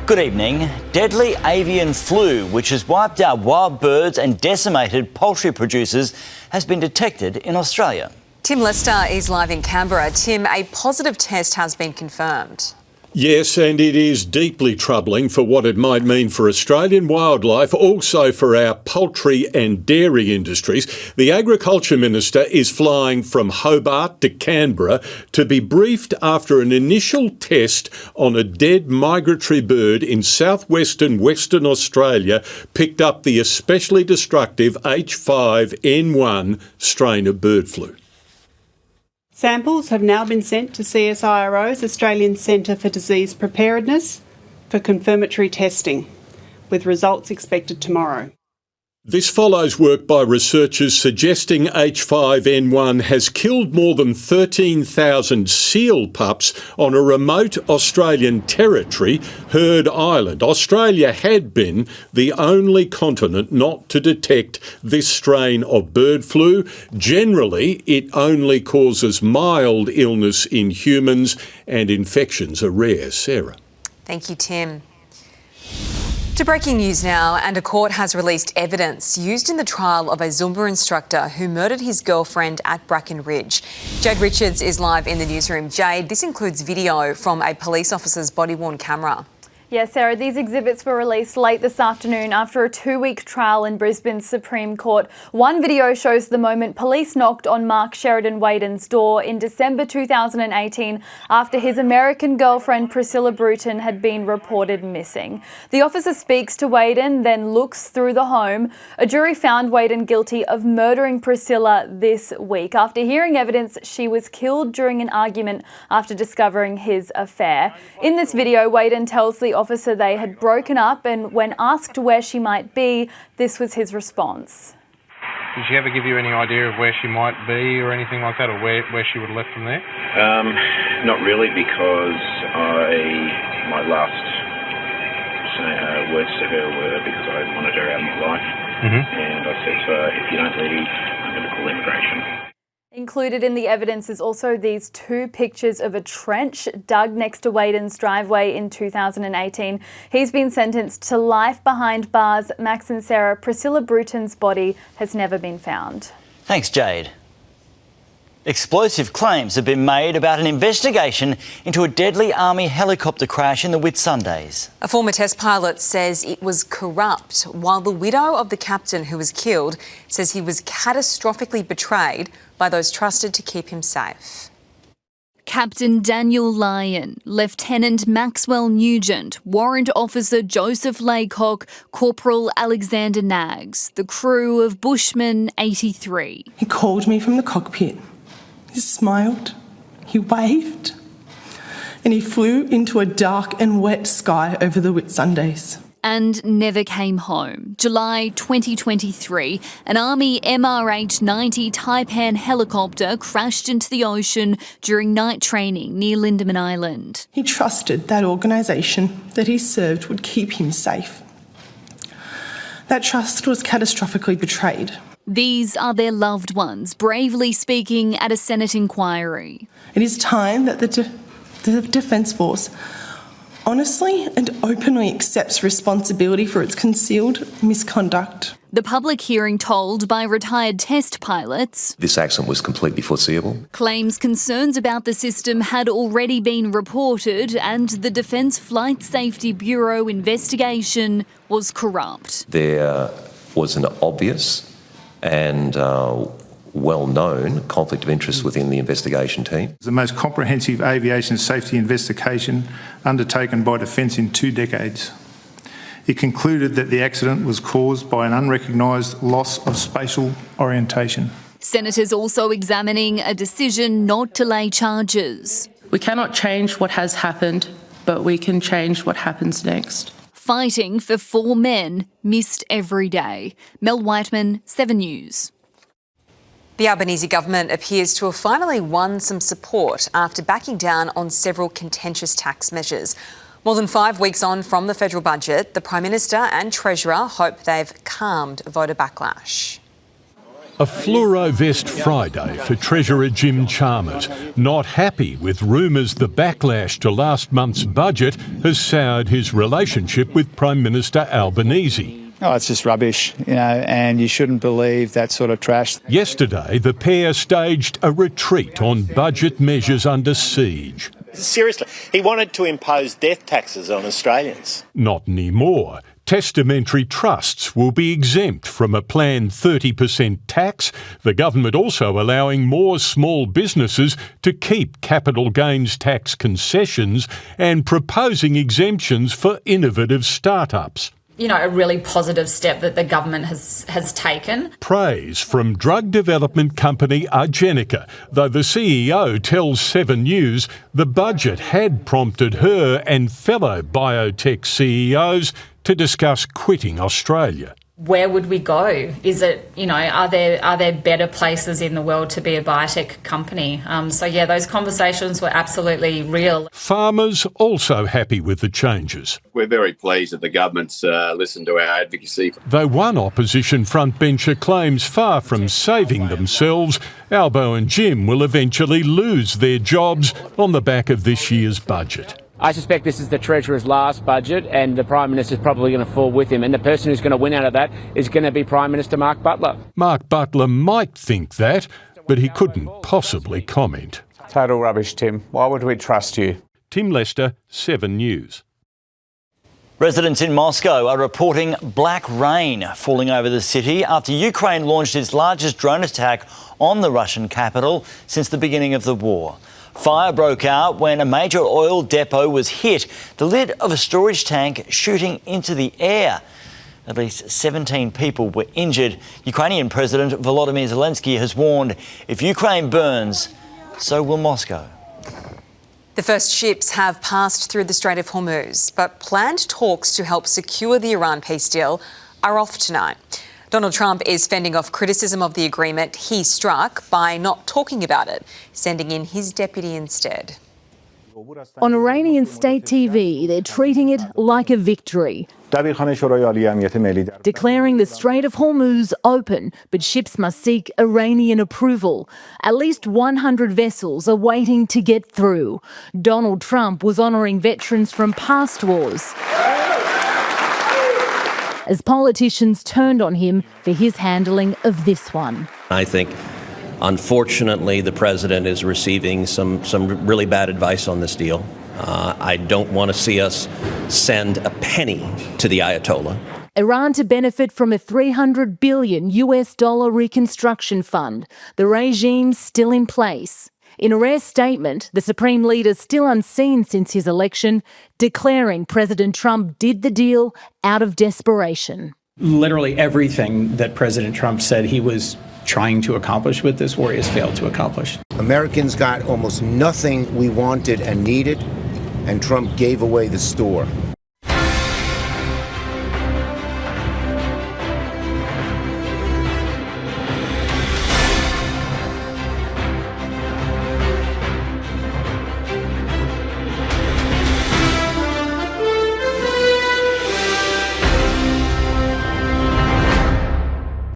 Good evening. Deadly avian flu, which has wiped out wild birds and decimated poultry producers, has been detected in Australia. Tim Lester is live in Canberra. Tim, a positive test has been confirmed. Yes, and it is deeply troubling for what it might mean for Australian wildlife, also for our poultry and dairy industries. The Agriculture Minister is flying from Hobart to Canberra to be briefed after an initial test on a dead migratory bird in southwestern Western Australia picked up the especially destructive H5N1 strain of bird flu. Samples have now been sent to CSIRO's Australian Centre for Disease Preparedness for confirmatory testing, with results expected tomorrow. This follows work by researchers suggesting H5N1 has killed more than 13,000 seal pups on a remote Australian territory, Heard Island. Australia had been the only continent not to detect this strain of bird flu. Generally, it only causes mild illness in humans and infections are rare. Sarah. Thank you, Tim. To breaking news now, and a court has released evidence used in the trial of a Zumba instructor who murdered his girlfriend at Bracken Ridge. Jade Richards is live in the newsroom. Jade, this includes video from a police officer's body-worn camera. Yes, Sarah, these exhibits were released late this afternoon after a 2-week trial in Brisbane's Supreme Court. One video shows the moment police knocked on Mark Sheridan Whedon's door in December 2018 after his American girlfriend Priscilla Bruton had been reported missing. The officer speaks to Whedon, then looks through the home. A jury found Whedon guilty of murdering Priscilla this week. After hearing evidence, she was killed during an argument after discovering his affair. In this video, Whedon tells the officer they had broken up, and when asked where she might be, this was his response. Did she ever give you any idea of where she might be or anything like that, or where she would have left from there? Not really, because my last words to her were because I wanted her out of my life. And I said to her, if you don't leave, I'm going to call immigration. Included in the evidence is also these 2 pictures of a trench dug next to Whedon's driveway in 2018. He's been sentenced to life behind bars. Max and Sarah, Priscilla Bruton's body has never been found. Thanks, Jade. Explosive claims have been made about an investigation into a deadly Army helicopter crash in the Whitsundays. A former test pilot says it was corrupt, while the widow of the captain who was killed says he was catastrophically betrayed by those trusted to keep him safe. Captain Daniel Lyon, Lieutenant Maxwell Nugent, Warrant Officer Joseph Laycock, Corporal Alexander Nags, the crew of Bushman 83. He called me from the cockpit. He smiled, he waved, and he flew into a dark and wet sky over the Whitsundays. And never came home. July 2023, an Army MRH-90 Taipan helicopter crashed into the ocean during night training near Lindeman Island. He trusted that organisation that he served would keep him safe. That trust was catastrophically betrayed. These are their loved ones, bravely speaking at a Senate inquiry. It is time that the Defence Force honestly and openly accepts responsibility for its concealed misconduct. The public hearing told by retired test pilots this accident was completely foreseeable. Claims concerns about the system had already been reported, and the Defence Flight Safety Bureau investigation was corrupt. There was an obvious and well-known conflict of interest within the investigation team. The most comprehensive aviation safety investigation undertaken by Defence in 2 decades. It concluded that the accident was caused by an unrecognised loss of spatial orientation. Senators also examining a decision not to lay charges. We cannot change what has happened, but we can change what happens next. Fighting for 4 men missed every day. Mel Whiteman, 7 News. The Albanese government appears to have finally won some support after backing down on several contentious tax measures. More than 5 weeks on from the federal budget, the Prime Minister and Treasurer hope they've calmed voter backlash. A fluoro vest Friday for Treasurer Jim Chalmers, not happy with rumours the backlash to last month's budget has soured his relationship with Prime Minister Albanese. Oh, it's just rubbish, and you shouldn't believe that sort of trash. Yesterday, the pair staged a retreat on budget measures under siege. Seriously, he wanted to impose death taxes on Australians. Not anymore. Testamentary trusts will be exempt from a planned 30% tax, the government also allowing more small businesses to keep capital gains tax concessions and proposing exemptions for innovative startups. A really positive step that the government has taken. Praise from drug development company Argenica, though the CEO tells 7 News the budget had prompted her and fellow biotech CEOs to discuss quitting Australia. Where would we go? Is it, are there better places in the world to be a biotech company? Those conversations were absolutely real. Farmers also happy with the changes. We're very pleased that the government's listened to our advocacy. Though one opposition frontbencher claims far from saving themselves, Albo and Jim will eventually lose their jobs on the back of this year's budget. I suspect this is the Treasurer's last budget and the Prime Minister's probably going to fall with him, and the person who's going to win out of that is going to be Prime Minister Mark Butler. Mark Butler might think that, but he couldn't possibly comment. Total rubbish, Tim. Why would we trust you? Tim Lester, 7 News. Residents in Moscow are reporting black rain falling over the city after Ukraine launched its largest drone attack on the Russian capital since the beginning of the war. Fire broke out when a major oil depot was hit, the lid of a storage tank shooting into the air. At least 17 people were injured. Ukrainian President Volodymyr Zelensky has warned if Ukraine burns, so will Moscow. The first ships have passed through the Strait of Hormuz, but planned talks to help secure the Iran peace deal are off tonight. Donald Trump is fending off criticism of the agreement he struck by not talking about it, sending in his deputy instead. On Iranian state TV, they're treating it like a victory, declaring the Strait of Hormuz open, but ships must seek Iranian approval. At least 100 vessels are waiting to get through. Donald Trump was honouring veterans from past wars, as politicians turned on him for his handling of this one. I think, unfortunately, the president is receiving some really bad advice on this deal. I don't want to see us send a penny to the Ayatollah. Iran to benefit from a $300 billion reconstruction fund. The regime's still in place. In a rare statement, the Supreme Leader, still unseen since his election, declaring President Trump did the deal out of desperation. Literally everything that President Trump said he was trying to accomplish with this war, he has failed to accomplish. Americans got almost nothing we wanted and needed, and Trump gave away the store.